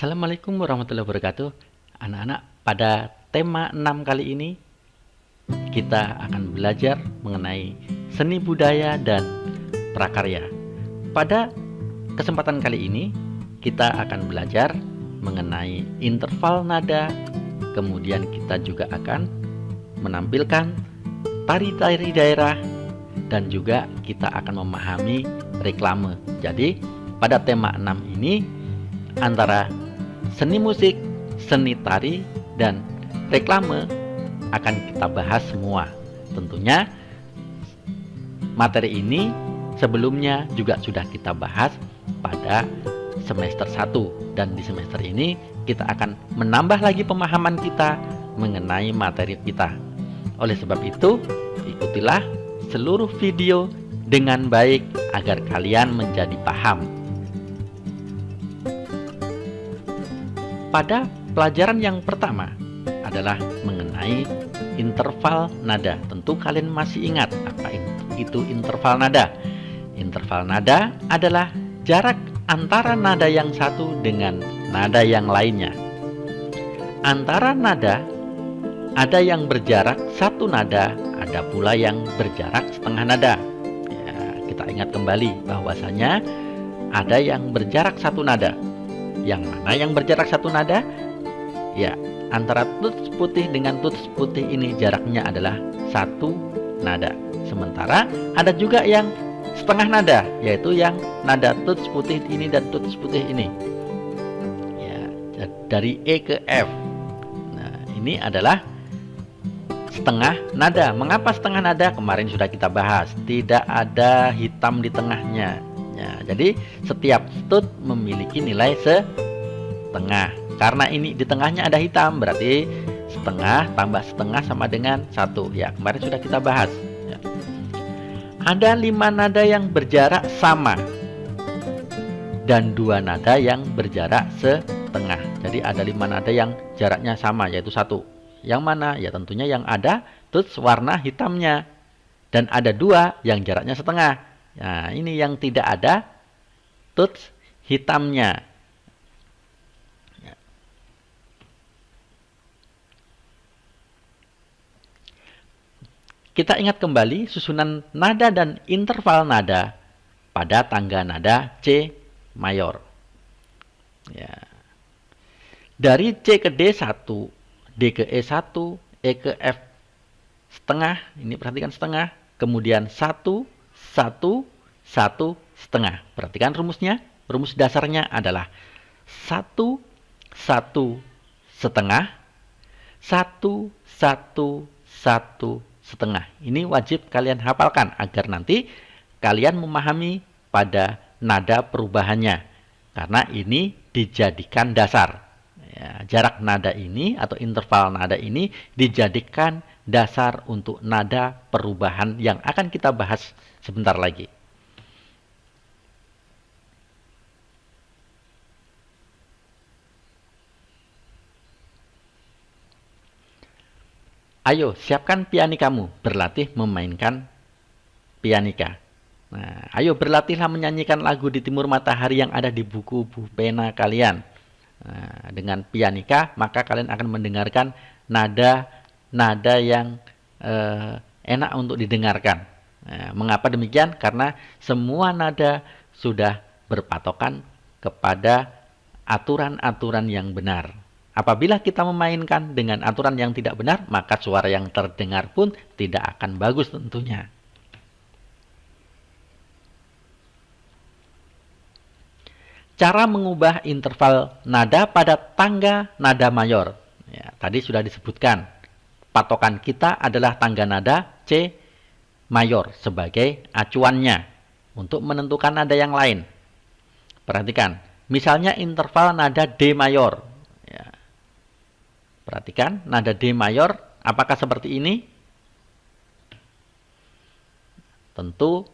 Assalamualaikum warahmatullahi wabarakatuh. Anak-anak, pada tema 6 kali ini kita akan belajar mengenai seni budaya dan prakarya. Pada kesempatan kali ini kita akan belajar mengenai interval nada, kemudian kita juga akan menampilkan tari-tari daerah dan juga kita akan memahami reklame. Jadi pada tema 6 ini antara seni musik, seni tari, dan reklame akan kita bahas semua. Tentunya materi ini sebelumnya juga sudah kita bahas pada semester 1, dan di semester ini kita akan menambah lagi pemahaman kita mengenai materi kita. Oleh sebab itu, ikutilah seluruh video dengan baik agar kalian menjadi paham. Pada pelajaran yang pertama adalah mengenai interval nada. Tentu kalian masih ingat apa itu interval nada. Interval nada adalah jarak antara nada yang satu dengan nada yang lainnya. Antara nada ada yang berjarak satu nada, ada pula yang berjarak setengah nada. Ya, kita ingat kembali bahwasanya ada yang berjarak satu nada. Yang mana yang berjarak satu nada? Ya, antara tuts putih dengan tuts putih ini jaraknya adalah satu nada. Sementara ada juga yang setengah nada, yaitu yang nada tuts putih ini dan tuts putih ini. Ya, dari E ke F. Nah, ini adalah setengah nada. Mengapa setengah nada? Kemarin sudah kita bahas. Tidak ada hitam di tengahnya. Ya, jadi setiap tut memiliki nilai setengah. Karena ini di tengahnya ada hitam, berarti setengah tambah setengah sama dengan 1. Ya, kemarin sudah kita bahas. Ya. Ada 5 nada yang berjarak sama dan 2 nada yang berjarak setengah. Jadi ada 5 nada yang jaraknya sama, yaitu 1. Yang mana? Ya tentunya yang ada tuts warna hitamnya. Dan ada 2 yang jaraknya setengah. Nah, ini yang tidak ada tuts hitamnya. Ya. Kita ingat kembali susunan nada dan interval nada pada tangga nada C mayor. Ya. Dari C ke D1, D ke E1, E ke F setengah, ini perhatikan setengah, kemudian 1, 1, 1, setengah. Perhatikan rumusnya. Rumus dasarnya adalah 1, 1, setengah, 1, 1, 1, setengah. Ini wajib kalian hafalkan agar nanti kalian memahami pada nada perubahannya. Karena ini dijadikan dasar. Ya, jarak nada ini atau interval nada ini dijadikan dasar untuk nada perubahan yang akan kita bahas sebentar lagi. Ayo, siapkan pianikamu, berlatih memainkan pianika. Nah, ayo berlatihlah menyanyikan lagu di Timur Matahari yang ada di buku pena kalian. Nah, dengan pianika, maka kalian akan mendengarkan nada yang enak untuk didengarkan. Nah, mengapa demikian? Karena semua nada sudah berpatokan kepada aturan-aturan yang benar. Apabila kita memainkan dengan aturan yang tidak benar, maka suara yang terdengar pun tidak akan bagus tentunya. Cara mengubah interval nada pada tangga nada mayor. Ya, tadi sudah disebutkan. Patokan kita adalah tangga nada C mayor sebagai acuannya untuk menentukan nada yang lain. Perhatikan, misalnya interval nada D mayor. Ya. Perhatikan, nada D mayor, apakah seperti ini? Tentu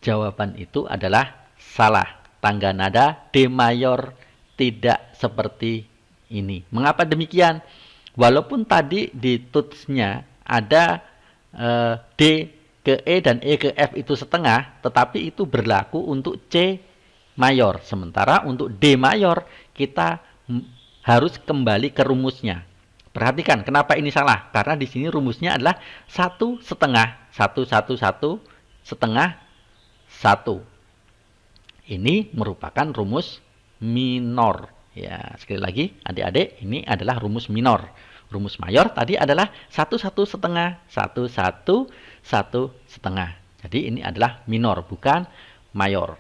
jawaban itu adalah salah. Tangga nada D mayor tidak seperti ini. Mengapa demikian? Walaupun tadi di tutsnya ada D ke E dan E ke F itu setengah, tetapi itu berlaku untuk C mayor. Sementara untuk D mayor kita harus kembali ke rumusnya. Perhatikan kenapa ini salah, karena di sini rumusnya adalah 1/2, 1/1 1. Ini merupakan rumus minor. Ya, sekali lagi adik-adik, ini adalah rumus minor. Rumus mayor tadi adalah 1/1 1/1 Jadi ini adalah minor, bukan mayor.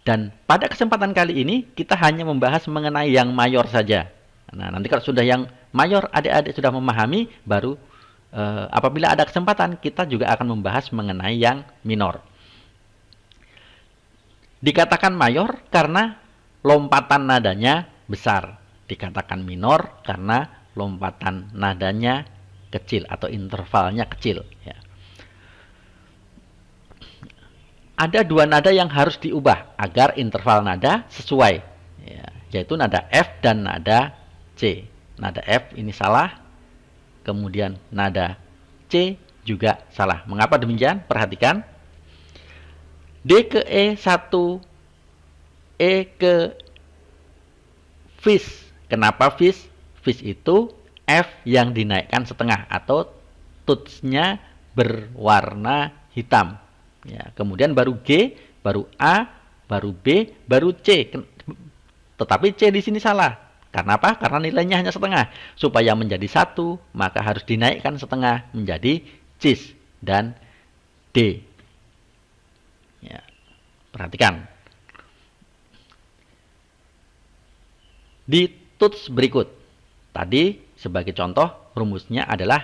Dan pada kesempatan kali ini kita hanya membahas mengenai yang mayor saja. Nah, nanti kalau sudah yang mayor adik-adik sudah memahami, baru apabila ada kesempatan kita juga akan membahas mengenai yang minor. Dikatakan mayor karena lompatan nadanya besar. Dikatakan minor karena lompatan nadanya kecil atau intervalnya kecil. Ya. Ada dua nada yang harus diubah agar interval nada sesuai, ya, yaitu nada F dan nada C. Nada F ini salah, kemudian nada C juga salah. Mengapa demikian? Perhatikan. D ke E 1, E ke fis. Kenapa fis? Fis itu F yang dinaikkan setengah atau tutsnya berwarna hitam. Ya, kemudian baru G, baru A, baru B, baru C. Tetapi C di sini salah. Karena apa? Karena nilainya hanya setengah. Supaya menjadi 1, maka harus dinaikkan setengah menjadi cis dan D. Ya, perhatikan. Di tuts berikut. Tadi sebagai contoh rumusnya adalah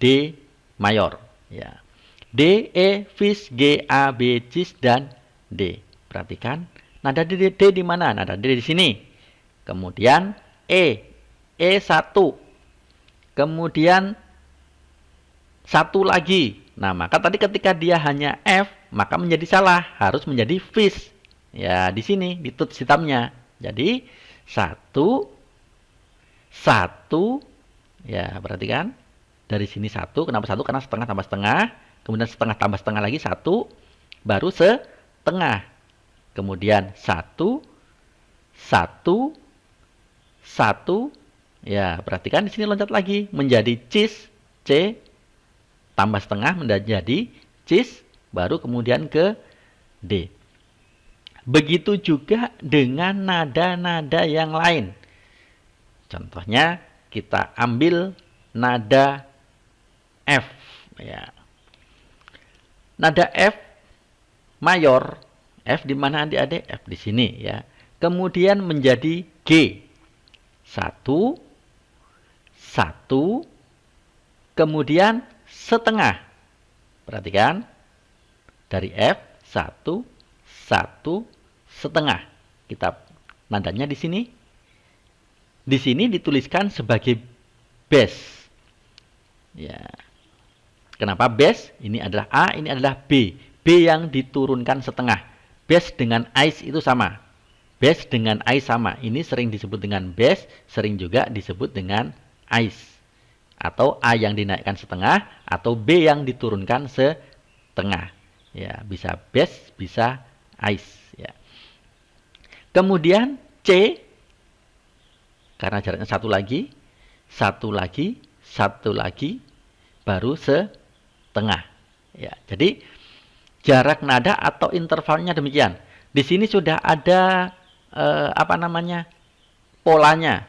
D mayor. Ya. D, E, fis, G, A, B, cis, dan D. Perhatikan, nada D di mana? Nada D di sini. Kemudian E1. Kemudian 1 lagi. Nah, maka tadi ketika dia hanya F, maka menjadi salah. Harus menjadi fis. Ya, di sini, di tuts hitamnya. Jadi, 1, 1. Ya, perhatikan. Dari sini 1. Kenapa 1? Karena setengah tambah setengah. Kemudian setengah tambah setengah lagi 1, baru setengah. Kemudian 1, 1, 1. Ya, perhatikan di sini loncat lagi menjadi cis, C tambah setengah menjadi cis, baru kemudian ke D. Begitu juga dengan nada-nada yang lain. Contohnya kita ambil nada F, ya. Nada F mayor, F di mana adik-adik? F di sini, ya. Kemudian menjadi G. 1, 1, kemudian setengah. Perhatikan, dari F 1, 1, setengah. Kita nadanya di sini. Di sini dituliskan sebagai bass. Ya. Kenapa bass? Ini adalah A, ini adalah B. B yang diturunkan setengah. Bass dengan ice itu sama. Bass dengan ice sama. Ini sering disebut dengan bass, sering juga disebut dengan ice. Atau A yang dinaikkan setengah, atau B yang diturunkan setengah. Ya, bisa bass, bisa ice. Ya. Kemudian C, karena jaraknya satu lagi, baru setengah. Ya, jadi jarak nada atau intervalnya demikian. Di sini sudah ada polanya.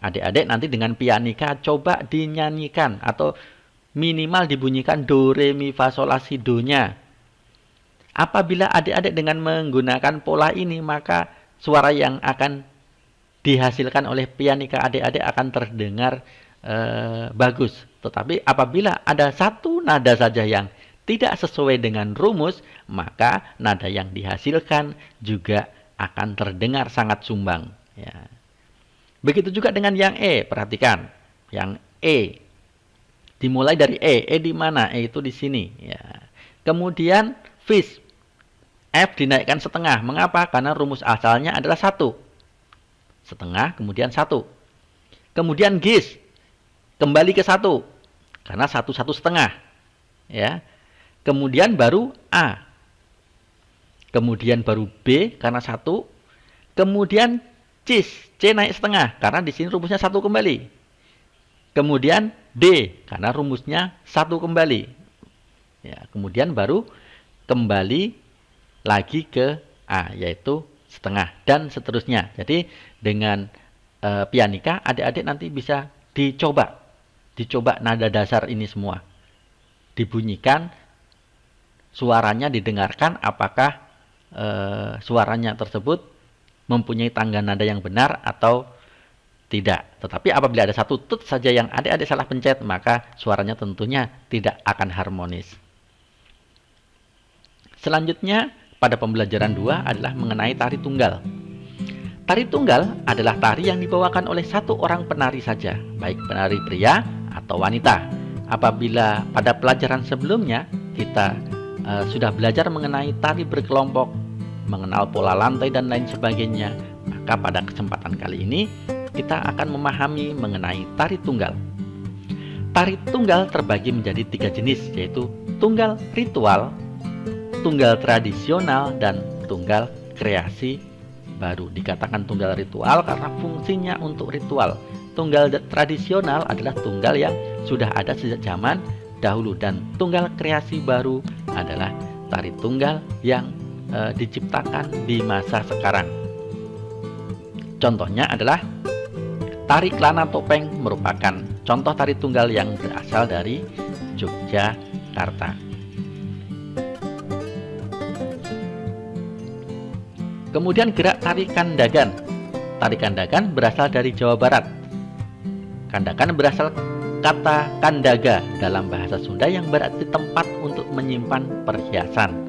Adik-adik nanti dengan pianika coba dinyanyikan atau minimal dibunyikan do, re, mi, fa, sol, la, si, do-nya. Apabila adik-adik dengan menggunakan pola ini, maka suara yang akan dihasilkan oleh pianika adik-adik akan terdengar bagus. Tetapi apabila ada satu nada saja yang tidak sesuai dengan rumus, maka nada yang dihasilkan juga akan terdengar sangat sumbang. Ya. Begitu juga dengan yang E. Perhatikan, yang E dimulai dari E. E di mana? E itu di sini. Ya. Kemudian fis, F dinaikkan setengah. Mengapa? Karena rumus asalnya adalah 1. Setengah, kemudian 1. Kemudian gis, kembali ke 1. Karena 1, 1 setengah. Ya. Kemudian baru A. kemudian baru B karena 1, kemudian C naik setengah karena di sini rumusnya 1 kembali. Kemudian D karena rumusnya 1 kembali. Ya, kemudian baru kembali lagi ke A yaitu setengah dan seterusnya. Jadi dengan pianika adik-adik nanti bisa dicoba nada dasar ini semua. Dibunyikan, suaranya didengarkan apakah suaranya tersebut mempunyai tangga nada yang benar atau tidak. Tetapi apabila ada satu tut saja yang adik-adik salah pencet, maka suaranya tentunya tidak akan harmonis. Selanjutnya pada pembelajaran 2 adalah mengenai tari tunggal. Tari tunggal adalah tari yang dibawakan oleh satu orang penari saja, baik penari pria atau wanita. Apabila pada pelajaran sebelumnya kita sudah belajar mengenai tari berkelompok, mengenal pola lantai dan lain sebagainya, maka pada kesempatan kali ini kita akan memahami mengenai tari tunggal. Tari tunggal terbagi menjadi 3 jenis, yaitu tunggal ritual, tunggal tradisional, dan tunggal kreasi baru. Dikatakan tunggal ritual karena fungsinya untuk ritual. Tunggal tradisional adalah tunggal yang sudah ada sejak zaman dahulu, dan tunggal kreasi baru adalah tari tunggal yang diciptakan di masa sekarang. Contohnya adalah tari Kelana Topeng, merupakan contoh tari tunggal yang berasal dari Yogyakarta. Kemudian gerak tari Kandagan. Tari Kandagan berasal dari Jawa Barat. Kandagan berasal kata kandaga dalam bahasa Sunda yang berarti tempat untuk menyimpan perhiasan.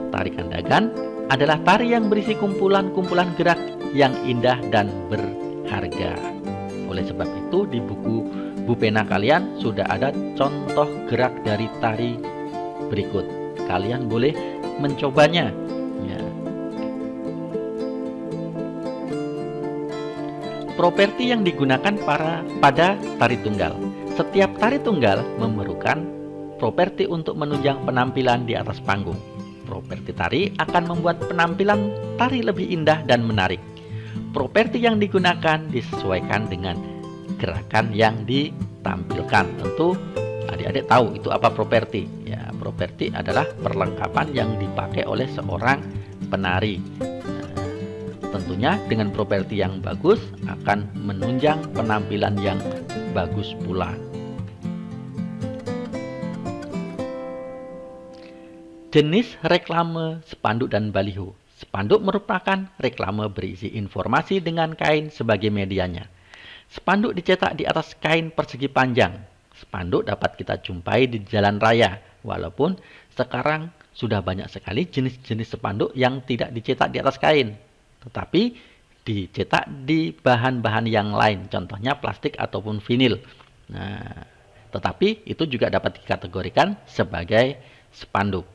Tari Kandagan adalah tari yang berisi kumpulan-kumpulan gerak yang indah dan berharga. Oleh sebab itu di buku Bupena kalian sudah ada contoh gerak dari tari berikut. Kalian boleh mencobanya. Ya. Properti yang digunakan pada tari tunggal. Setiap tari tunggal memerlukan properti untuk menunjang penampilan di atas panggung. Properti tari akan membuat penampilan tari lebih indah dan menarik. Properti yang digunakan disesuaikan dengan gerakan yang ditampilkan. Tentu adik-adik tahu itu apa properti. Ya, properti adalah perlengkapan yang dipakai oleh seorang penari. Tentunya dengan properti yang bagus akan menunjang penampilan yang bagus pula. Jenis reklame spanduk dan baliho. Spanduk merupakan reklame berisi informasi dengan kain sebagai medianya. Spanduk dicetak di atas kain persegi panjang. Spanduk dapat kita jumpai di jalan raya, walaupun sekarang sudah banyak sekali jenis-jenis spanduk yang tidak dicetak di atas kain, tetapi dicetak di bahan-bahan yang lain, contohnya plastik ataupun vinil. Nah, tetapi itu juga dapat dikategorikan sebagai spanduk.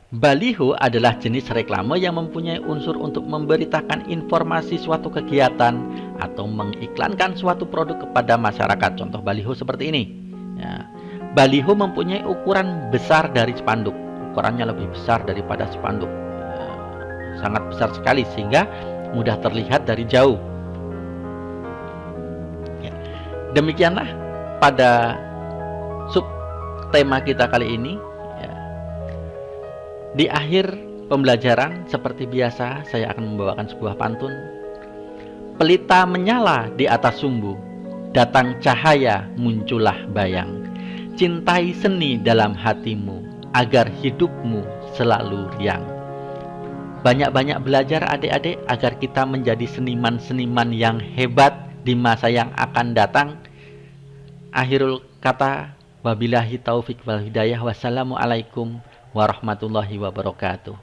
Baliho adalah jenis reklame yang mempunyai unsur untuk memberitakan informasi suatu kegiatan atau mengiklankan suatu produk kepada masyarakat. Contoh baliho seperti ini. Ya. Baliho mempunyai ukuran besar dari spanduk. Ukurannya lebih besar daripada spanduk. Sangat besar sekali sehingga mudah terlihat dari jauh. Ya. Demikianlah pada sub tema kita kali ini. Di akhir pembelajaran, seperti biasa, saya akan membawakan sebuah pantun. Pelita menyala di atas sumbu, datang cahaya, muncullah bayang. Cintai seni dalam hatimu, agar hidupmu selalu riang. Banyak-banyak belajar adik-adik, agar kita menjadi seniman-seniman yang hebat di masa yang akan datang. Akhirul kata, wabillahi taufik wal hidayah. Wassalamualaikum warahmatullahi wabarakatuh.